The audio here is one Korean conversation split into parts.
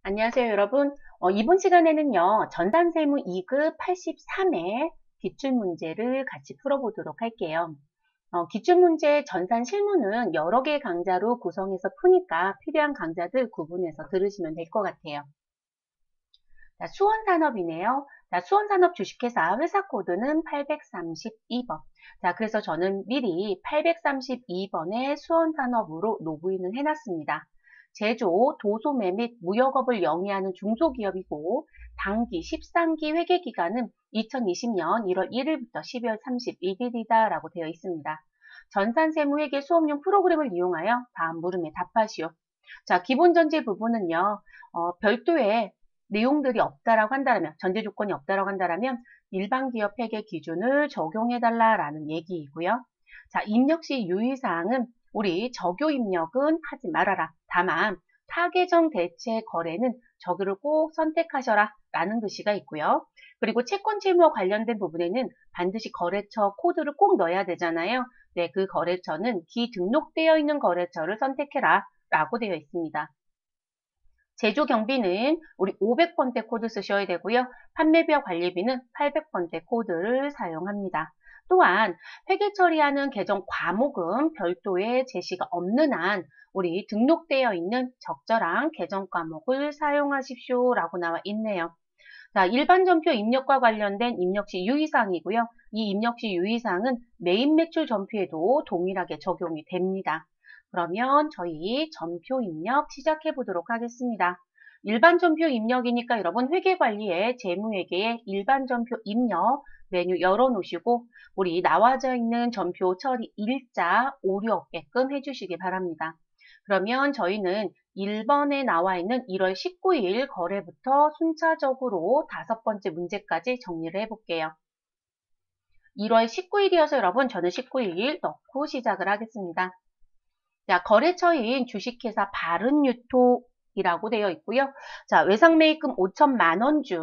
안녕하세요, 여러분. 이번 시간에는요, 전산세무 2급 83회 기출문제를 같이 풀어보도록 할게요. 기출문제 전산 실무는 여러 개의 강좌로 구성해서 푸니까 필요한 강좌들 구분해서 들으시면 될 것 같아요. 자, 수원산업이네요. 자, 수원산업 주식회사 회사 코드는 832번. 자, 그래서 저는 미리 832번의 수원산업으로 로그인을 해놨습니다. 제조, 도소매 및 무역업을 영위하는 중소기업이고 당기 13기 회계기간은 2020년 1월 1일부터 12월 31일이다라고 되어 있습니다. 전산세무회계 수업용 프로그램을 이용하여 다음 물음에 답하시오. 자, 기본 전제 부분은요, 별도의 내용들이 없다라고 한다면, 전제 조건이 없다라고 한다면 일반 기업 회계 기준을 적용해달라라는 얘기이고요. 자, 입력 시 유의사항은 우리 적요 입력은 하지 말아라. 다만 타계정 대체 거래는 저기를 꼭 선택하셔라 라는 글씨가 있고요. 그리고 채권 채무와 관련된 부분에는 반드시 거래처 코드를 꼭 넣어야 되잖아요. 네, 그 거래처는 기등록되어 있는 거래처를 선택해라 라고 되어 있습니다. 제조 경비는 우리 500번대 코드 쓰셔야 되고요. 판매비와 관리비는 800번대 코드를 사용합니다. 또한 회계 처리하는 계정 과목은 별도의 제시가 없는 한 우리 등록되어 있는 적절한 계정 과목을 사용하십시오 라고 나와 있네요. 자, 일반 전표 입력과 관련된 입력시 유의사항이고요. 이 입력시 유의사항은 메인 매출 전표에도 동일하게 적용이 됩니다. 그러면 저희 전표 입력 시작해 보도록 하겠습니다. 일반 전표 입력이니까 여러분 회계관리에 재무회계에 일반 전표 입력 메뉴 열어놓으시고 우리 나와져 있는 전표 처리 일자 오류 없게끔 해주시기 바랍니다. 그러면 저희는 1번에 나와 있는 1월 19일 거래부터 순차적으로 5번째 문제까지 정리를 해볼게요. 1월 19일이어서 여러분 저는 19일 넣고 시작을 하겠습니다. 자, 거래처인 주식회사 바른유통이라고 되어 있고요. 자, 외상매입금 5천만 원 중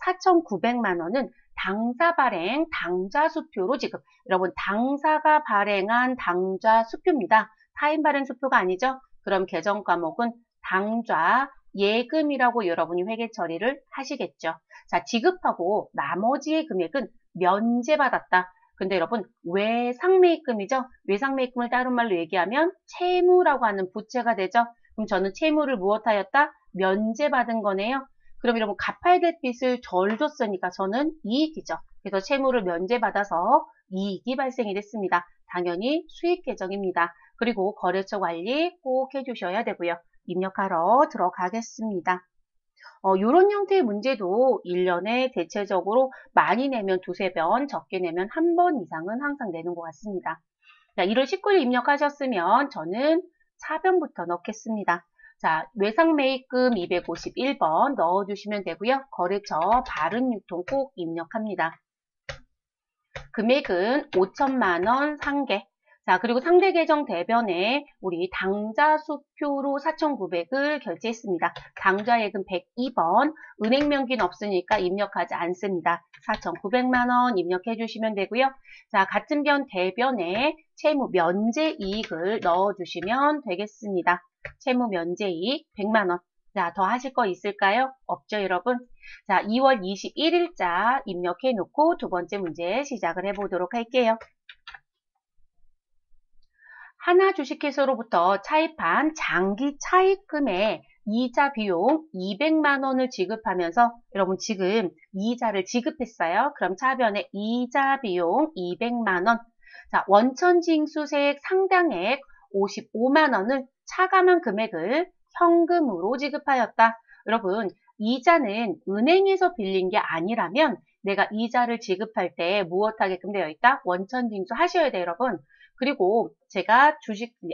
4,900만 원은 당사 발행 당좌 수표로 지급. 여러분 당사가 발행한 당좌 수표입니다. 타인 발행 수표가 아니죠. 그럼 계정 과목은 당좌 예금이라고 여러분이 회계 처리를 하시겠죠. 자, 지급하고 나머지의 금액은 면제받았다. 근데 여러분 외상매입금이죠. 외상매입금을 다른 말로 얘기하면 채무라고 하는 부채가 되죠. 그럼 저는 채무를 무엇하였다? 면제받은 거네요. 그럼 여러분 갚아야 될 빚을 덜 줬으니까 저는 이익이죠. 그래서 채무를 면제받아서 이익이 발생이 됐습니다. 당연히 수익 계정입니다. 그리고 거래처 관리 꼭 해주셔야 되고요. 입력하러 들어가겠습니다. 이런 형태의 문제도 1년에 대체적으로 많이 내면 두세 번, 적게 내면 한 번 이상은 항상 내는 것 같습니다. 자, 1월 19일 입력하셨으면 저는 차변부터 넣겠습니다. 자, 외상매입금 251번 넣어주시면 되고요. 거래처 바른유통 꼭 입력합니다. 금액은 5천만 원 상계. 자, 그리고 상대 계정 대변에 우리 당좌 수표로 4,900을 결제했습니다. 당좌 예금 102번, 은행 명기는 없으니까 입력하지 않습니다. 4,900만 원 입력해 주시면 되고요. 자, 같은 변 대변에 채무 면제 이익을 넣어 주시면 되겠습니다. 채무 면제 이익 100만 원. 자, 더 하실 거 있을까요? 없죠, 여러분? 자, 2월 21일자 입력해 놓고 두 번째 문제 시작을 해보도록 할게요. 하나 주식회사로부터 차입한 장기 차입금의 이자 비용 200만 원을 지급하면서 여러분 지금 이자를 지급했어요. 그럼 차변에 이자 비용 200만 원. 자, 원천징수세액 상당액 55만 원을 차감한 금액을 현금으로 지급하였다. 여러분, 이자는 은행에서 빌린 게 아니라면 내가 이자를 지급할 때 무엇하게끔 되어 있다? 원천징수 하셔야 돼요, 여러분. 그리고 제가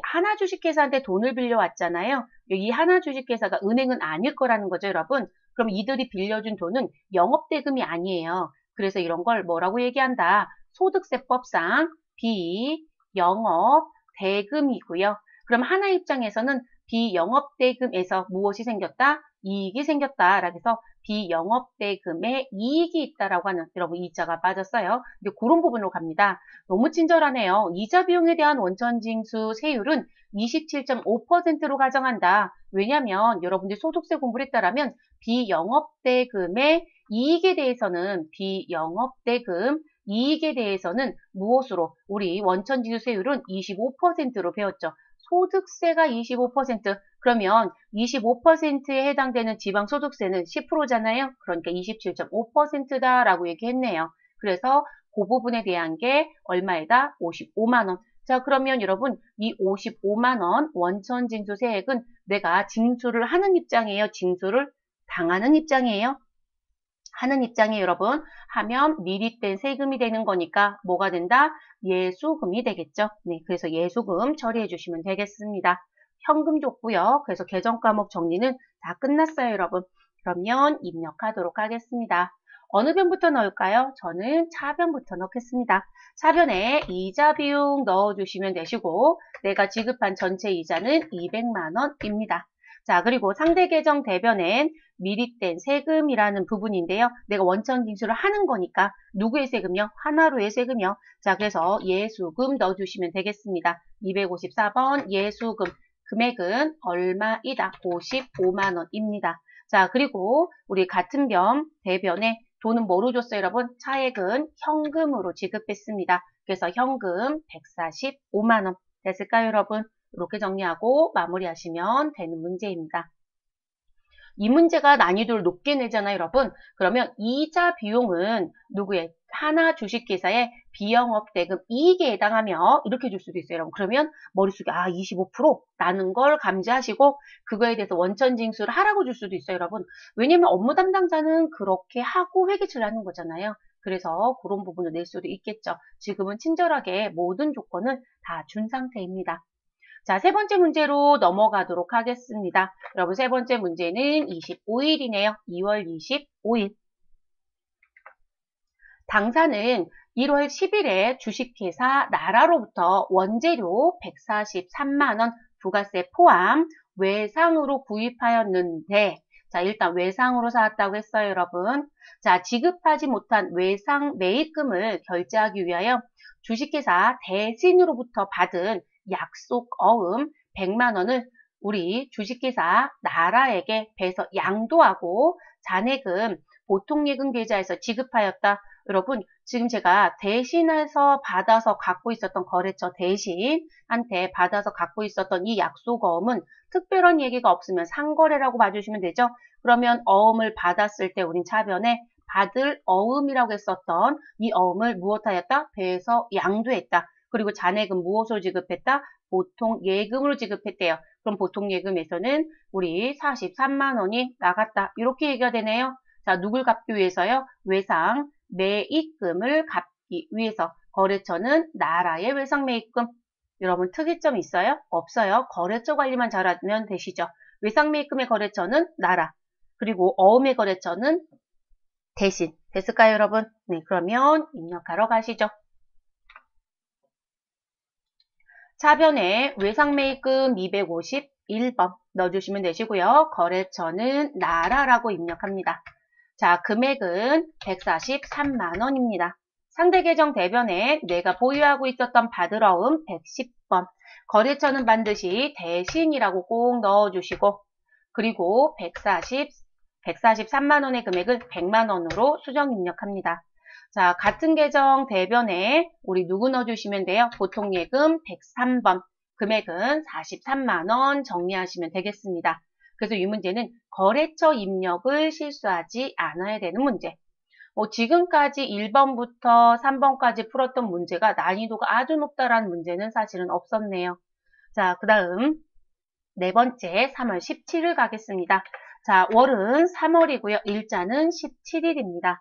하나 주식회사한테 돈을 빌려왔잖아요. 이 하나 주식회사가 은행은 아닐 거라는 거죠, 여러분. 그럼 이들이 빌려준 돈은 영업대금이 아니에요. 그래서 이런 걸 뭐라고 얘기한다? 소득세법상 비영업대금이고요. 그럼 하나 입장에서는 비영업대금에서 무엇이 생겼다? 이익이 생겼다라고 해서 비영업대금에 이익이 있다라고 하는 여러분 이자가 빠졌어요. 근데 그런 부분으로 갑니다. 너무 친절하네요. 이자 비용에 대한 원천징수 세율은 27.5%로 가정한다. 왜냐하면 여러분들이 소득세 공부를 했다라면 비영업대금의 이익에 대해서는 비영업대금 이익에 대해서는 무엇으로 우리 원천징수세율은 25%로 배웠죠. 소득세가 25%, 그러면 25%에 해당되는 지방소득세는 10%잖아요. 그러니까 27.5%다라고 얘기했네요. 그래서 그 부분에 대한 게 얼마이다? 55만 원. 자, 그러면 여러분 이 55만 원 원천징수세액은 내가 징수를 하는 입장이에요? 징수를 당하는 입장이에요? 하는 입장이에요, 여러분. 하면 미리 뗀 세금이 되는 거니까 뭐가 된다? 예수금이 되겠죠. 네, 그래서 예수금 처리해 주시면 되겠습니다. 현금 줬고요. 그래서 계정 과목 정리는 다 끝났어요, 여러분. 그러면 입력하도록 하겠습니다. 어느 변부터 넣을까요? 저는 차변부터 넣겠습니다. 차변에 이자 비용 넣어주시면 되시고 내가 지급한 전체 이자는 200만 원입니다. 자, 그리고 상대 계정 대변엔 미리 뗀 세금이라는 부분인데요. 내가 원천 징수를 하는 거니까 누구의 세금이요? 하나로의 세금이요. 자, 그래서 예수금 넣어주시면 되겠습니다. 254번 예수금 금액은 얼마이다? 55만 원입니다. 자, 그리고 우리 같은 변 대변에 돈은 뭐로 줬어요, 여러분? 차액은 현금으로 지급했습니다. 그래서 현금 145만 원 됐을까요, 여러분? 이렇게 정리하고 마무리하시면 되는 문제입니다. 이 문제가 난이도를 높게 내잖아요, 여러분. 그러면 이자 비용은 누구의? 하나 주식회사의 비영업대금 이익에 해당하며 이렇게 줄 수도 있어요, 여러분. 그러면 머릿속에 25%라는 걸 감지하시고 그거에 대해서 원천징수를 하라고 줄 수도 있어요, 여러분. 왜냐면 업무 담당자는 그렇게 하고 회계처리를 하는 거잖아요. 그래서 그런 부분을 낼 수도 있겠죠. 지금은 친절하게 모든 조건을 다 준 상태입니다. 자, 세 번째 문제로 넘어가도록 하겠습니다. 여러분, 세 번째 문제는 25일이네요. 2월 25일. 당사는 1월 10일에 주식회사 나라로부터 원재료 143만 원 부가세 포함 외상으로 구입하였는데, 자, 일단 외상으로 사왔다고 했어요, 여러분. 자, 지급하지 못한 외상 매입금을 결제하기 위하여 주식회사 대신으로부터 받은 약속 어음 100만 원을 우리 주식회사 나라에게 배서 양도하고 잔액은 보통예금 계좌에서 지급하였다. 여러분, 지금 제가 대신해서 받아서 갖고 있었던 거래처 대신한테 받아서 갖고 있었던 이 약속어음은 특별한 얘기가 없으면 상거래라고 봐주시면 되죠. 그러면 어음을 받았을 때 우린 차변에 받을 어음이라고 했었던 이 어음을 무엇하였다? 배에서 양도했다. 그리고 잔액은 무엇으로 지급했다? 보통 예금으로 지급했대요. 그럼 보통 예금에서는 우리 43만 원이 나갔다. 이렇게 얘기가 되네요. 자, 누굴 갚기 위해서요? 외상 매입금을 갚기 위해서. 거래처는 나라의 외상 매입금. 여러분 특이점 있어요? 없어요. 거래처 관리만 잘하면 되시죠. 외상 매입금의 거래처는 나라. 그리고 어음의 거래처는 대신. 됐을까요, 여러분? 네, 그러면 입력하러 가시죠. 차변에 외상매입금 251번 넣어주시면 되시고요. 거래처는 나라라고 입력합니다. 자, 금액은 143만 원입니다. 상대계정 대변에 내가 보유하고 있었던 받으러움 110번. 거래처는 반드시 대신이라고 꼭 넣어주시고 그리고 143만 원의 금액을 100만 원으로 수정 입력합니다. 자, 같은 계정 대변에 우리 누구 넣어주시면 돼요? 보통예금 103번. 금액은 43만 원 정리하시면 되겠습니다. 그래서 이 문제는 거래처 입력을 실수하지 않아야 되는 문제. 지금까지 1번부터 3번까지 풀었던 문제가 난이도가 아주 높다라는 문제는 사실은 없었네요. 자, 그 다음 네 번째 3월 17일 가겠습니다. 자, 월은 3월이고요. 일자는 17일입니다.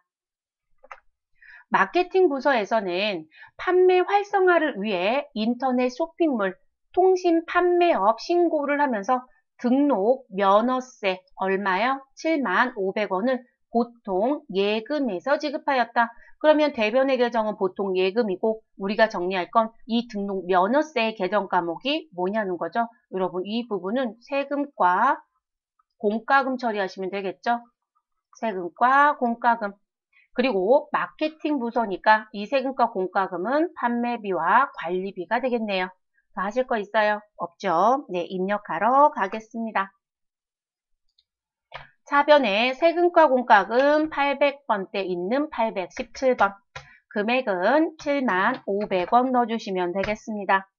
마케팅 부서에서는 판매 활성화를 위해 인터넷 쇼핑몰, 통신 판매업 신고를 하면서 등록 면허세 얼마요? 75,500원을 보통 예금에서 지급하였다. 그러면 대변의 계정은 보통 예금이고 우리가 정리할 건 이 등록 면허세 계정 과목이 뭐냐는 거죠. 여러분 이 부분은 세금과 공과금 처리하시면 되겠죠. 세금과 공과금. 그리고 마케팅 부서니까 이 세금과 공과금은 판매비와 관리비가 되겠네요. 더 하실 거 있어요? 없죠? 네, 입력하러 가겠습니다. 차변에 세금과 공과금 800번대 있는 817번. 금액은 75,500원 넣어주시면 되겠습니다.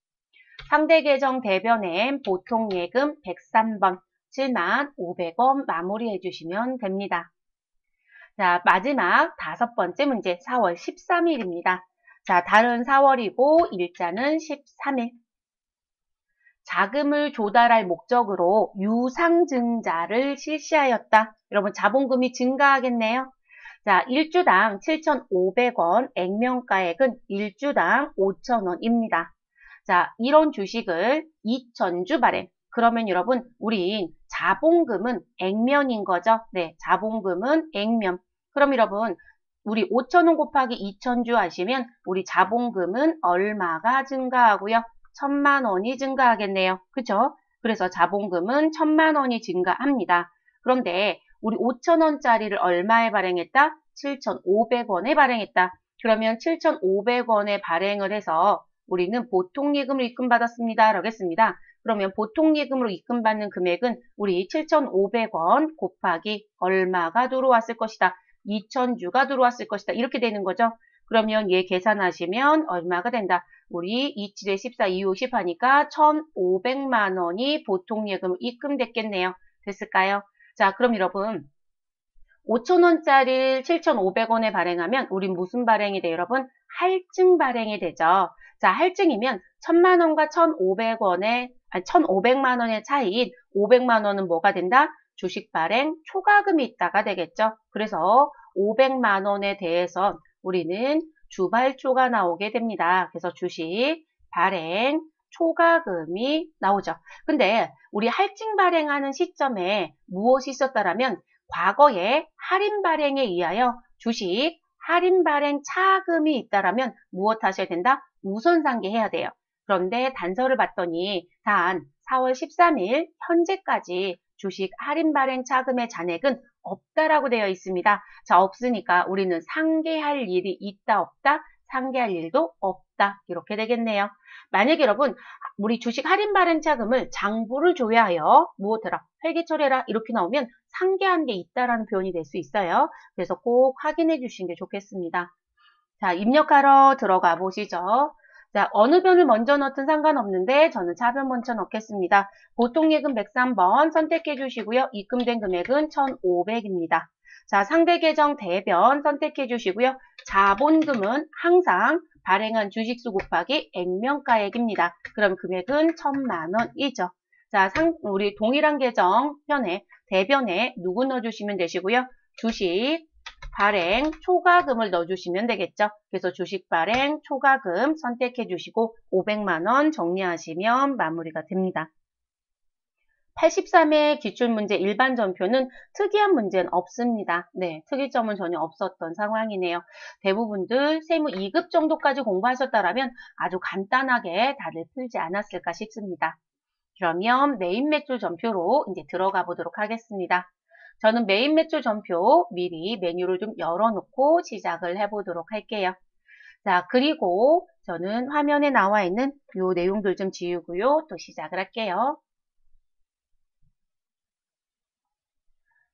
상대계정 대변에 보통예금 103번 75,500원 마무리해 주시면 됩니다. 자, 마지막 5번째 문제 4월 13일입니다. 자, 달은 4월이고 일자는 13일. 자금을 조달할 목적으로 유상증자를 실시하였다. 여러분 자본금이 증가하겠네요. 자, 1주당 7,500원, 액면가액은 1주당 5,000원입니다. 자, 이런 주식을 2,000주 발행. 그러면 여러분, 우린 자본금은 액면인 거죠? 네, 자본금은 액면. 그럼 여러분, 우리 5,000원 곱하기 2,000주 하시면 우리 자본금은 얼마가 증가하고요? 1,000만 원이 증가하겠네요. 그쵸? 그래서 자본금은 1,000만 원이 증가합니다. 그런데 우리 5,000원짜리를 얼마에 발행했다? 7,500원에 발행했다. 그러면 7,500원에 발행을 해서 우리는 보통예금을 입금받았습니다. 라고 했습니다. 그러면 보통예금으로 입금받는 금액은 우리 7,500원 곱하기 얼마가 들어왔을 것이다. 2,000주가 들어왔을 것이다. 이렇게 되는 거죠. 그러면 얘 계산하시면 얼마가 된다. 우리 27에 14, 2, 50 하니까 1,500만 원이 보통예금 입금됐겠네요. 됐을까요? 자, 그럼 여러분 5,000원짜리 7,500원에 발행하면 우린 무슨 발행이 돼요, 여러분? 할증 발행이 되죠. 자, 할증이면 1,000만 원과 1,500만 원의 차이인 500만 원은 뭐가 된다? 주식 발행 초과금이 있다가 되겠죠. 그래서 500만 원에 대해서 우리는 주발초가 나오게 됩니다. 그래서 주식 발행 초과금이 나오죠. 근데 우리 할증 발행하는 시점에 무엇이 있었다라면 과거에 할인 발행에 의하여 주식 할인 발행 차금이 있다라면 무엇 하셔야 된다? 우선 상계해야 돼요. 그런데 단서를 봤더니 단 4월 13일 현재까지 주식 할인 발행 차금의 잔액은 없다라고 되어 있습니다. 자, 없으니까 우리는 상계할 일이 있다 없다? 상계할 일도 없다. 이렇게 되겠네요. 만약에 여러분 우리 주식 할인 발행 차금을 장부를 조회하여 무엇해라? 회계처리해라 이렇게 나오면 상계한 게 있다라는 표현이 될 수 있어요. 그래서 꼭 확인해 주시는 게 좋겠습니다. 자, 입력하러 들어가 보시죠. 자, 어느 변을 먼저 넣든 상관없는데 저는 차변 먼저 넣겠습니다. 보통예금 103번 선택해 주시고요. 입금된 금액은 1,500입니다. 자, 상대계정 대변 선택해 주시고요. 자본금은 항상 발행한 주식수 곱하기 액면가액입니다. 그럼 금액은 1,000만 원이죠. 자, 우리 동일한 계정 편에 대변에 누구 넣어주시면 되시고요. 주식 발행 초과금을 넣어주시면 되겠죠. 그래서 주식 발행 초과금 선택해 주시고 500만 원 정리하시면 마무리가 됩니다. 83회 기출문제 일반 전표는 특이한 문제는 없습니다. 네, 특이점은 전혀 없었던 상황이네요. 대부분들 세무 2급 정도까지 공부하셨다면 아주 간단하게 다들 풀지 않았을까 싶습니다. 그러면 메인 매출 전표로 이제 들어가 보도록 하겠습니다. 저는 메인 매출 전표 미리 메뉴를 좀 열어놓고 시작을 해보도록 할게요. 자, 그리고 저는 화면에 나와 있는 요 내용들 좀 지우고요. 또 시작을 할게요.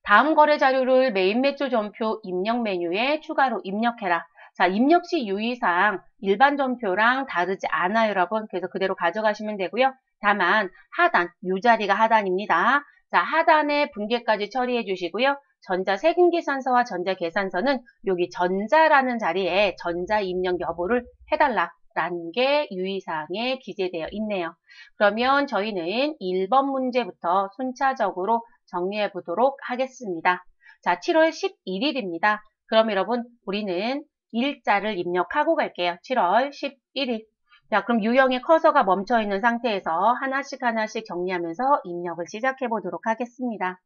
다음 거래 자료를 메인 매출 전표 입력 메뉴에 추가로 입력해라. 자, 입력 시 유의사항 일반 전표랑 다르지 않아요, 여러분. 그래서 그대로 가져가시면 되고요. 다만 하단, 이 자리가 하단입니다. 자, 하단에 분계까지 처리해 주시고요. 전자세금계산서와 전자계산서는 여기 전자라는 자리에 전자 입력 여부를 해달라라는 게 유의사항에 기재되어 있네요. 그러면 저희는 1번 문제부터 순차적으로 정리해 보도록 하겠습니다. 자, 7월 11일입니다. 그럼 여러분, 우리는 일자를 입력하고 갈게요. 7월 11일. 자, 그럼 유형의 커서가 멈춰 있는 상태에서 하나씩 하나씩 정리하면서 입력을 시작해 보도록 하겠습니다.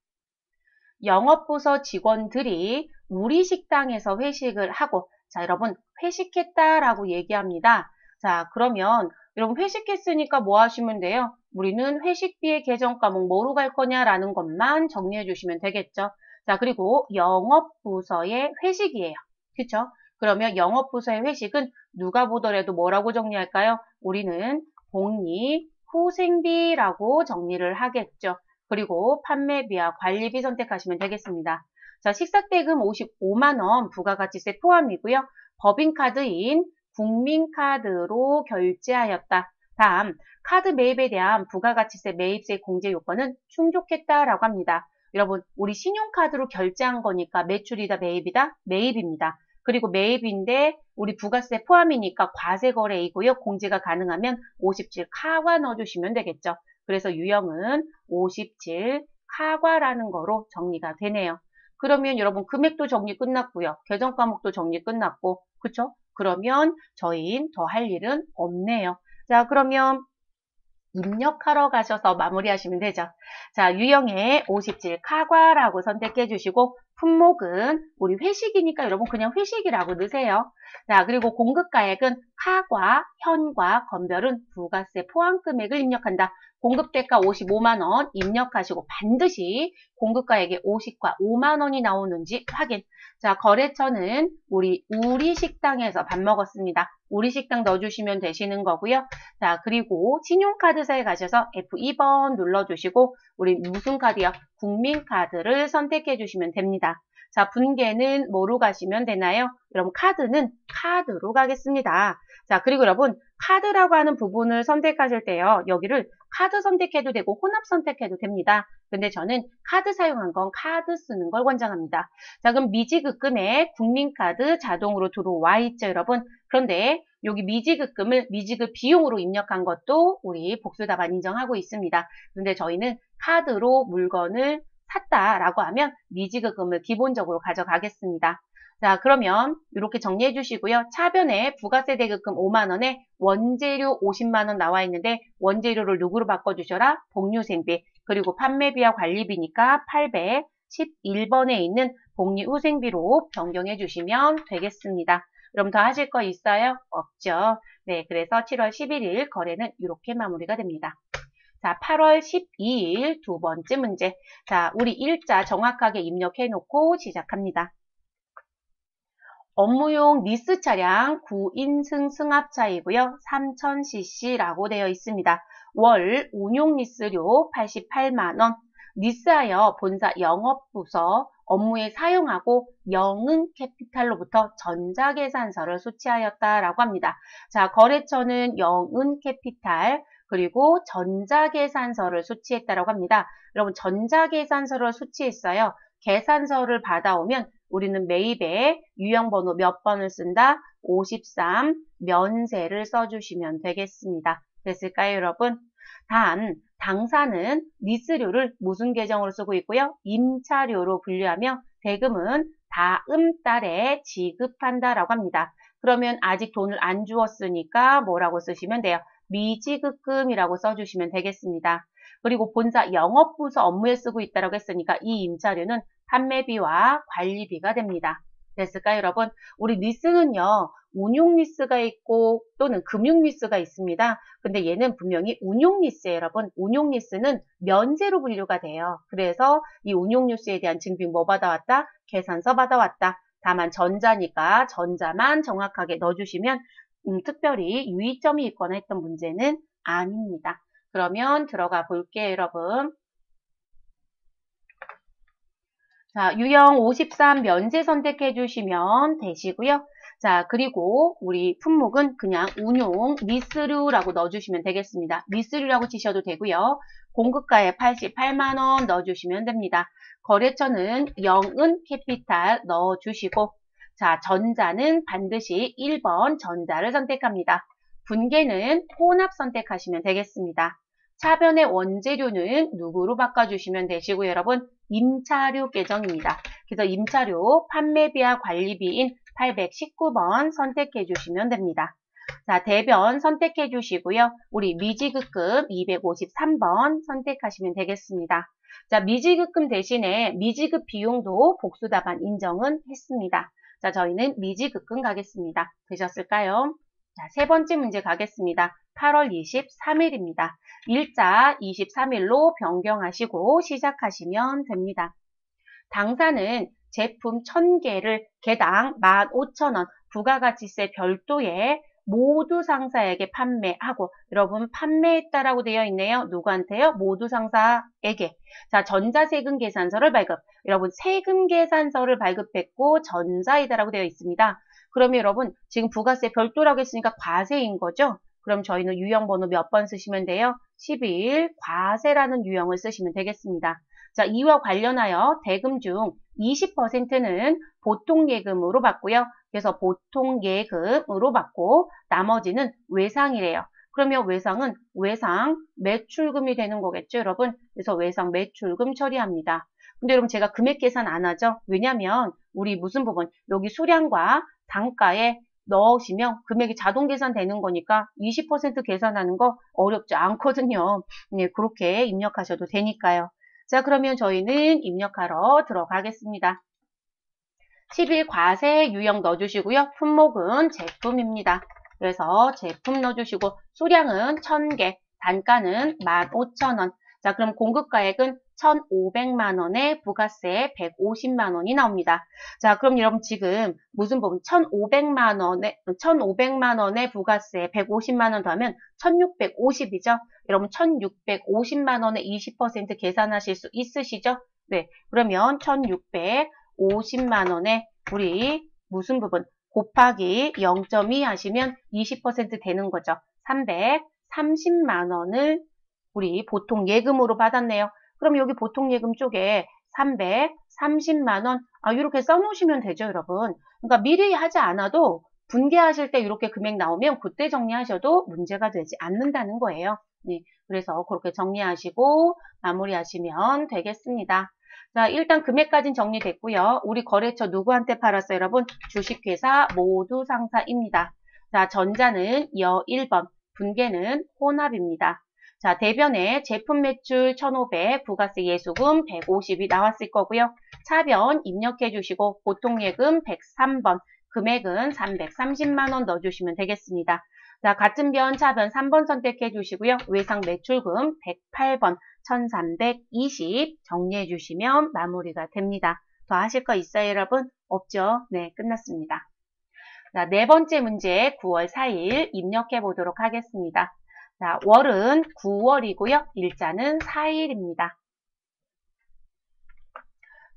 영업부서 직원들이 우리 식당에서 회식을 하고, 자, 여러분, 회식했다라고 얘기합니다. 자, 그러면 여러분 회식했으니까 뭐 하시면 돼요? 우리는 회식비의 계정 과목 뭐로 갈 거냐라는 것만 정리해 주시면 되겠죠. 자, 그리고 영업부서의 회식이에요. 그쵸? 그러면 영업부서의 회식은 누가 보더라도 뭐라고 정리할까요? 우리는 복리 후생비라고 정리를 하겠죠. 그리고 판매비와 관리비 선택하시면 되겠습니다. 자, 식사대금 55만원 부가가치세 포함이고요. 법인카드인 국민카드로 결제하였다. 다음, 카드 매입에 대한 부가가치세 매입세 공제 요건은 충족했다라고 합니다. 여러분, 우리 신용카드로 결제한 거니까 매출이다, 매입이다? 매입입니다. 그리고 매입인데 우리 부가세 포함이니까 과세거래이고요. 공제가 가능하면 57 카과 넣어주시면 되겠죠. 그래서 유형은 57 카과라는 거로 정리가 되네요. 그러면 여러분 금액도 정리 끝났고요. 계정 과목도 정리 끝났고, 그쵸? 그러면 저희는 더 할 일은 없네요. 자, 그러면 입력하러 가셔서 마무리하시면 되죠. 자, 유형의 57 카과라고 선택해 주시고 품목은 우리 회식이니까 여러분 그냥 회식이라고 넣으세요. 자, 그리고 공급가액은 카과, 현과, 건별은 부가세 포함 금액을 입력한다. 공급대가 55만원 입력하시고 반드시 공급가액에 50과 5만원이 나오는지 확인. 자, 거래처는 우리 식당에서 밥 먹었습니다. 우리 식당 넣어주시면 되시는 거고요. 자, 그리고 신용카드사에 가셔서 F2번 눌러주시고 우리 무슨 카드요? 국민카드를 선택해 주시면 됩니다. 자, 분계는 뭐로 가시면 되나요? 여러분 카드는 카드로 가겠습니다. 자, 그리고 여러분 카드라고 하는 부분을 선택하실 때요. 여기를 카드 선택해도 되고 혼합 선택해도 됩니다. 근데 저는 카드 사용한 건 카드 쓰는 걸 권장합니다. 자, 그럼 미지급금에 국민카드 자동으로 들어와 있죠, 여러분. 그런데 여기 미지급금을 미지급 비용으로 입력한 것도 우리 복수답안 인정하고 있습니다. 그런데 저희는 카드로 물건을 샀다라고 하면 미지급금을 기본적으로 가져가겠습니다. 자, 그러면 이렇게 정리해 주시고요. 차변에 부가세 대급금 5만원에 원재료 50만원 나와 있는데 원재료를 누구로 바꿔주셔라? 복리후생비. 그리고 판매비와 관리비니까 811번에 있는 복리후생비로 변경해 주시면 되겠습니다. 그럼 더 하실 거 있어요? 없죠. 네, 그래서 7월 11일 거래는 이렇게 마무리가 됩니다. 자, 8월 12일 두 번째 문제. 자, 우리 일자 정확하게 입력해 놓고 시작합니다. 업무용 리스 차량 9인승 승합차이고요. 3000cc라고 되어 있습니다. 월 운용 리스료 88만원. 리스하여 본사 영업부서 업무에 사용하고 영응 캐피탈로부터 전자계산서를 수취하였다라고 합니다. 자, 거래처는 영응 캐피탈 그리고 전자계산서를 수취했다라고 합니다. 여러분 전자계산서를 수취했어요. 계산서를 받아오면 우리는 매입에 유형번호 몇 번을 쓴다? 53 면세를 써주시면 되겠습니다. 됐을까요, 여러분? 단, 당사는 리스료를 무슨 계정으로 쓰고 있고요? 임차료로 분류하며 대금은 다음 달에 지급한다라고 합니다. 그러면 아직 돈을 안 주었으니까 뭐라고 쓰시면 돼요? 미지급금이라고 써주시면 되겠습니다. 그리고 본사 영업부서 업무에 쓰고 있다고 했으니까 이 임차료는 판매비와 관리비가 됩니다. 됐을까요, 여러분? 우리 리스는요, 운용 리스가 있고 또는 금융 리스가 있습니다. 근데 얘는 분명히 운용 리스예요, 여러분. 운용 리스는 면세로 분류가 돼요. 그래서 이 운용 리스에 대한 증빙 뭐 받아왔다? 계산서 받아왔다. 다만 전자니까 전자만 정확하게 넣어주시면 특별히 유의점이 있거나 했던 문제는 아닙니다. 그러면 들어가 볼게요, 여러분. 자, 유형 53 면세 선택해 주시면 되시고요. 자, 그리고 우리 품목은 그냥 운용 리스류라고 넣어주시면 되겠습니다. 리스류라고 치셔도 되고요. 공급가에 88만원 넣어주시면 됩니다. 거래처는 영은 캐피탈 넣어주시고 자, 전자는 반드시 1번 전자를 선택합니다. 분계는 혼합 선택하시면 되겠습니다. 차변의 원재료는 누구로 바꿔주시면 되시고요, 여러분. 임차료 계정입니다. 그래서 임차료 판매비와 관리비인 819번 선택해 주시면 됩니다. 자, 대변 선택해 주시고요. 우리 미지급금 253번 선택하시면 되겠습니다. 자, 미지급금 대신에 미지급 비용도 복수답안 인정은 했습니다. 자, 저희는 미지급금 가겠습니다. 되셨을까요? 자, 세 번째 문제 가겠습니다. 8월 23일입니다. 일자 23일로 변경하시고 시작하시면 됩니다. 당사는 제품 1000개를 개당 15,000원 부가가치세 별도의 모두 상사에게 판매하고, 여러분 판매했다라고 되어 있네요. 누구한테요? 모두 상사에게. 자, 전자세금 계산서를 발급. 여러분 세금 계산서를 발급했고 전자이다라고 되어 있습니다. 그러면 여러분 지금 부가세 별도라고 했으니까 과세인 거죠? 그럼 저희는 유형번호 몇 번 쓰시면 돼요? 11 과세라는 유형을 쓰시면 되겠습니다. 자, 이와 관련하여 대금 중 20%는 보통예금으로 받고요. 그래서 보통예금으로 받고 나머지는 외상이래요. 그러면 외상은 외상 매출금이 되는 거겠죠, 여러분? 그래서 외상 매출금 처리합니다. 근데 여러분 제가 금액 계산 안 하죠? 왜냐면 우리 무슨 부분? 여기 수량과 단가에 넣으시면 금액이 자동 계산되는 거니까 20% 계산하는 거 어렵지 않거든요. 네, 그렇게 입력하셔도 되니까요. 자, 그러면 저희는 입력하러 들어가겠습니다. 10일 과세 유형 넣어주시고요. 품목은 제품입니다. 그래서 제품 넣어주시고 수량은 1000개, 단가는 15,000원. 자, 그럼 공급가액은 1,500만 원에 부가세 150만 원이 나옵니다. 자, 그럼 여러분 지금 무슨 부분? 1,500만 원에 부가세 150만 원 더하면 1,650이죠? 여러분 1,650만 원에 20% 계산하실 수 있으시죠? 네, 그러면 1,650만 원에 우리 무슨 부분? 곱하기 0.2 하시면 20% 되는 거죠. 330만 원을 우리 보통 예금으로 받았네요. 그럼 여기 보통 예금 쪽에 330만 원, 이렇게 써놓으시면 되죠, 여러분. 그러니까 미리 하지 않아도 분개하실 때 이렇게 금액 나오면 그때 정리하셔도 문제가 되지 않는다는 거예요. 네, 그래서 그렇게 정리하시고 마무리하시면 되겠습니다. 자, 일단 금액까지는 정리됐고요. 우리 거래처 누구한테 팔았어요, 여러분? 주식회사 모두 상사입니다. 자, 전자는 여 1번, 분계는 혼합입니다. 자, 대변에 제품 매출 1,500, 부가세 예수금 150이 나왔을 거고요. 차변 입력해 주시고 보통예금 103번, 금액은 330만 원 넣어주시면 되겠습니다. 자, 같은 변, 차변 3번 선택해 주시고요. 외상 매출금 108번, 1320 정리해 주시면 마무리가 됩니다. 더 하실 거 있어요, 여러분? 없죠? 네, 끝났습니다. 자, 네 번째 문제 9월 4일 입력해 보도록 하겠습니다. 자, 월은 9월이고요. 일자는 4일입니다.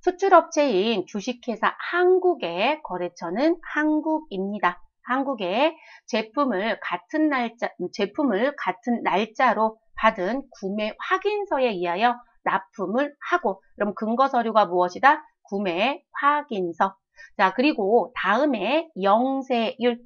수출업체인 주식회사 한국의 거래처는 한국입니다. 한국에 제품을 같은 날짜로 받은 구매 확인서에 의하여 납품을 하고, 그럼 근거 서류가 무엇이다? 구매 확인서. 자, 그리고 다음에 영세율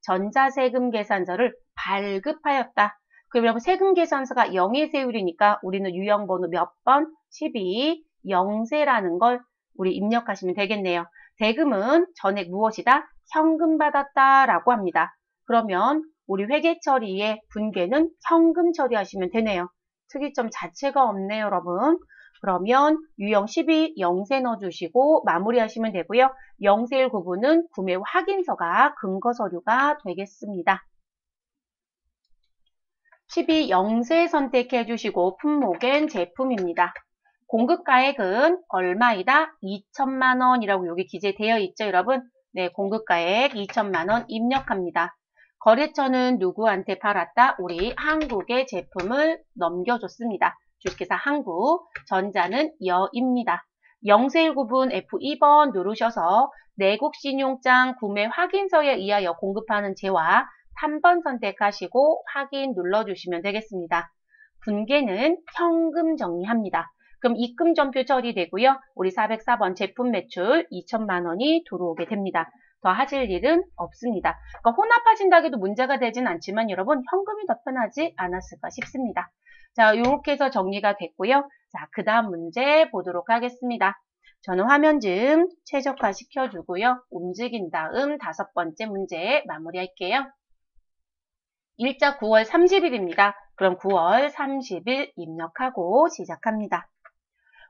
전자세금 계산서를 발급하였다. 그럼 여러분 세금 계산서가 영세율이니까 우리는 유형번호 몇 번? 12 영세라는 걸 우리 입력하시면 되겠네요. 대금은 전액 무엇이다? 현금 받았다라고 합니다. 그러면 우리 회계 처리의 분계는 현금 처리하시면 되네요. 특이점 자체가 없네요, 여러분. 그러면 유형 12 영세 넣어주시고 마무리하시면 되고요. 영세일 구분은 구매 확인서가 근거 서류가 되겠습니다. 12 영세 선택해 주시고 품목엔 제품입니다. 공급가액은 얼마이다? 2천만 원이라고 여기 기재되어 있죠, 여러분? 네, 공급가액 2천만 원 입력합니다. 거래처는 누구한테 팔았다? 우리 한국의 제품을 넘겨줬습니다. 주식회사 한국, 전자는 여입니다. 영세일 구분 F2번 누르셔서 내국신용장 구매 확인서에 의하여 공급하는 제와 3번 선택하시고 확인 눌러주시면 되겠습니다. 분계는 현금 정리합니다. 그럼 입금 전표 처리되고요. 우리 404번 제품 매출 2천만 원이 들어오게 됩니다. 더 하실 일은 없습니다. 그러니까 혼합하신다 해도 문제가 되진 않지만 여러분 현금이 더 편하지 않았을까 싶습니다. 자, 이렇게 해서 정리가 됐고요. 자, 그 다음 문제 보도록 하겠습니다. 저는 화면 좀 최적화 시켜주고요. 움직인 다음 5번째 문제 마무리할게요. 일자 9월 30일입니다. 그럼 9월 30일 입력하고 시작합니다.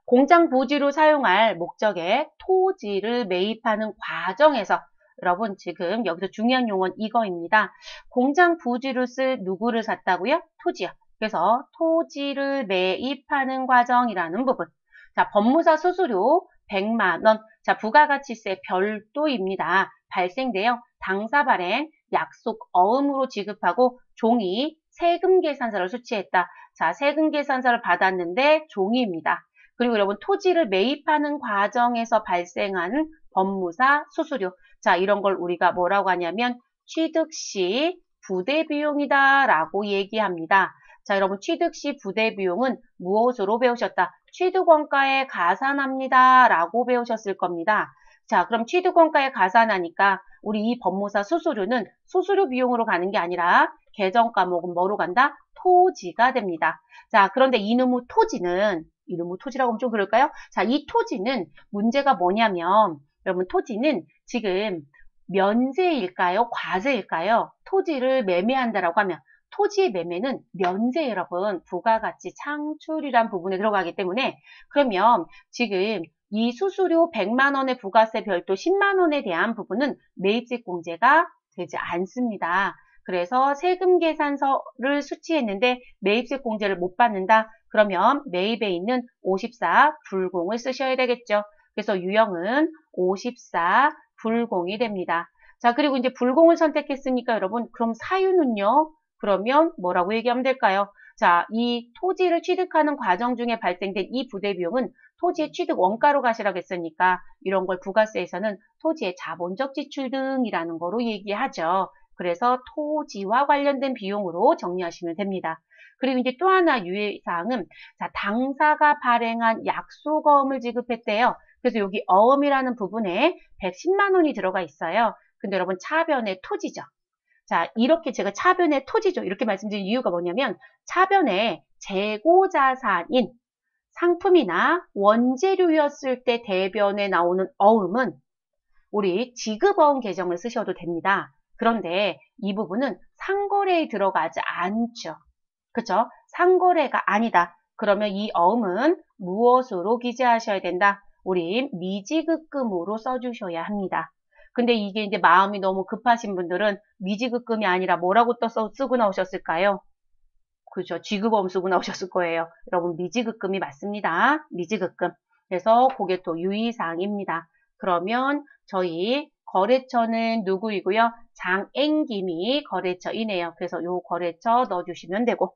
공장 부지로 사용할 목적의 토지를 매입하는 과정에서 여러분 지금 여기서 중요한 용어는 이거입니다. 공장 부지를 쓸 누구를 샀다고요? 토지요. 그래서 토지를 매입하는 과정이라는 부분. 자, 법무사 수수료 100만 원. 자, 부가가치세 별도입니다. 발생돼요. 당사 발행 약속 어음으로 지급하고 종이 세금 계산서를 수취했다. 자, 세금 계산서를 받았는데 종이입니다. 그리고 여러분 토지를 매입하는 과정에서 발생하는 법무사 수수료. 자, 이런 걸 우리가 뭐라고 하냐면 취득 시 부대 비용이다 라고 얘기합니다. 자, 여러분 취득 시 부대 비용은 무엇으로 배우셨다? 취득원가에 가산합니다 라고 배우셨을 겁니다. 자, 그럼 취득원가에 가산하니까 우리 이 법무사 수수료는 수수료 비용으로 가는 게 아니라 계정 과목은 뭐로 간다? 토지가 됩니다. 자, 그런데 이놈의 토지라고 하면 좀 그럴까요? 자, 이 토지는 문제가 뭐냐면 여러분 토지는 지금 면세일까요? 과세일까요? 토지를 매매한다라고 하면 토지의 매매는 면세 여러분 부가가치 창출이란 부분에 들어가기 때문에 그러면 지금 이 수수료 100만 원의 부가세 별도 10만 원에 대한 부분은 매입직 공제가 되지 않습니다. 그래서 세금 계산서를 수취했는데 매입세 공제를 못 받는다. 그러면 매입에 있는 54 불공을 쓰셔야 되겠죠. 그래서 유형은 54 불공이 됩니다. 자, 그리고 이제 불공을 선택했으니까 여러분 그럼 사유는요? 그러면 뭐라고 얘기하면 될까요? 자, 이 토지를 취득하는 과정 중에 발생된 이 부대 비용은 토지의 취득 원가로 가시라고 했으니까 이런 걸 부가세에서는 토지의 자본적 지출 등이라는 거로 얘기하죠. 그래서 토지와 관련된 비용으로 정리하시면 됩니다. 그리고 이제 또 하나 유의사항은 자, 당사가 발행한 약속어음을 지급했대요. 그래서 여기 어음이라는 부분에 110만 원이 들어가 있어요. 근데 여러분 차변의 토지죠. 자, 이렇게 제가 차변의 토지죠. 이렇게 말씀드린 이유가 뭐냐면 차변의 재고자산인 상품이나 원재료였을 때 대변에 나오는 어음은 우리 지급어음 계정을 쓰셔도 됩니다. 그런데 이 부분은 상거래에 들어가지 않죠. 그쵸? 상거래가 아니다. 그러면 이 어음은 무엇으로 기재하셔야 된다? 우리 미지급금으로 써주셔야 합니다. 근데 이게 이제 마음이 너무 급하신 분들은 미지급금이 아니라 뭐라고 또 쓰고 나오셨을까요? 그죠. 지급어음 쓰고 나오셨을 거예요. 여러분 미지급금이 맞습니다. 미지급금. 그래서 그게 또 유의사항입니다. 그러면 저희 거래처는 누구이고요? 장앵김이 거래처이네요. 그래서 요 거래처 넣어주시면 되고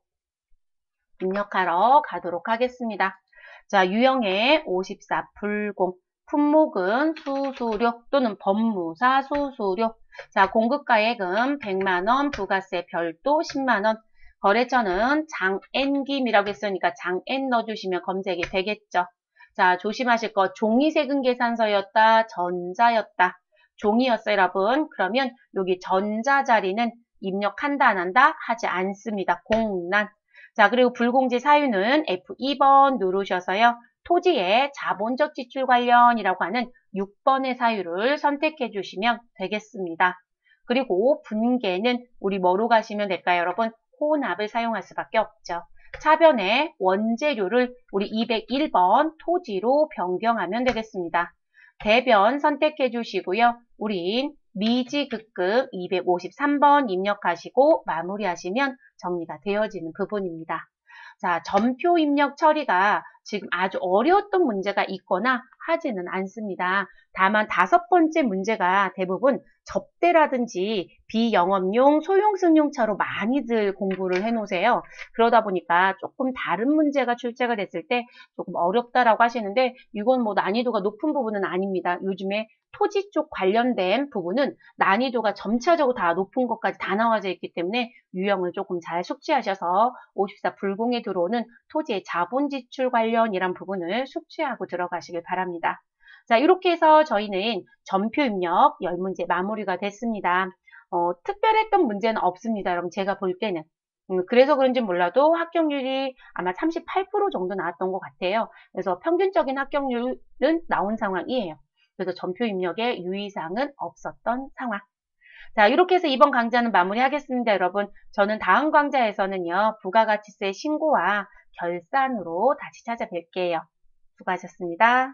입력하러 가도록 하겠습니다. 자, 유형의 54 불공. 품목은 수수료 또는 법무사 수수료. 자, 공급가액은 100만원, 부가세 별도 10만원. 거래처는 장앤김이라고 했으니까 장앤 넣어주시면 검색이 되겠죠. 자, 조심하실 거 종이세금 계산서였다, 전자였다. 종이였어요, 여러분. 그러면 여기 전자 자리는 입력한다, 안 한다? 하지 않습니다. 공란. 자, 그리고 불공제 사유는 F2번 누르셔서요. 토지의 자본적 지출 관련이라고 하는 6번의 사유를 선택해 주시면 되겠습니다. 그리고 분계는 우리 뭐로 가시면 될까요, 여러분? 혼합을 사용할 수밖에 없죠. 차변의 원재료를 우리 201번 토지로 변경하면 되겠습니다. 대변 선택해 주시고요. 우리 미지급금 253번 입력하시고 마무리하시면 정리가 되어지는 부분입니다. 자, 전표 입력 처리가 지금 아주 어려웠던 문제가 있거나 하지는 않습니다. 다만 5번째 문제가 대부분 접대라든지 비영업용 소형 승용차로 많이들 공부를 해놓으세요. 그러다 보니까 조금 다른 문제가 출제가 됐을 때 조금 어렵다라고 하시는데 이건 뭐 난이도가 높은 부분은 아닙니다. 요즘에 토지 쪽 관련된 부분은 난이도가 점차적으로 다 높은 것까지 다 나와져 있기 때문에 유형을 조금 잘 숙지하셔서 54 불공에 들어오는 토지의 자본 지출 관련이란 부분을 숙지하고 들어가시길 바랍니다. 자, 이렇게 해서 저희는 전표 입력 10문제 마무리가 됐습니다. 특별했던 문제는 없습니다. 여러분 제가 볼 때는. 그래서 그런지 몰라도 합격률이 아마 38% 정도 나왔던 것 같아요. 그래서 평균적인 합격률은 나온 상황이에요. 그래서 전표 입력에 유의사항은 없었던 상황. 자, 이렇게 해서 이번 강좌는 마무리하겠습니다, 여러분. 저는 다음 강좌에서는요, 부가가치세 신고와 결산으로 다시 찾아뵐게요. 수고하셨습니다.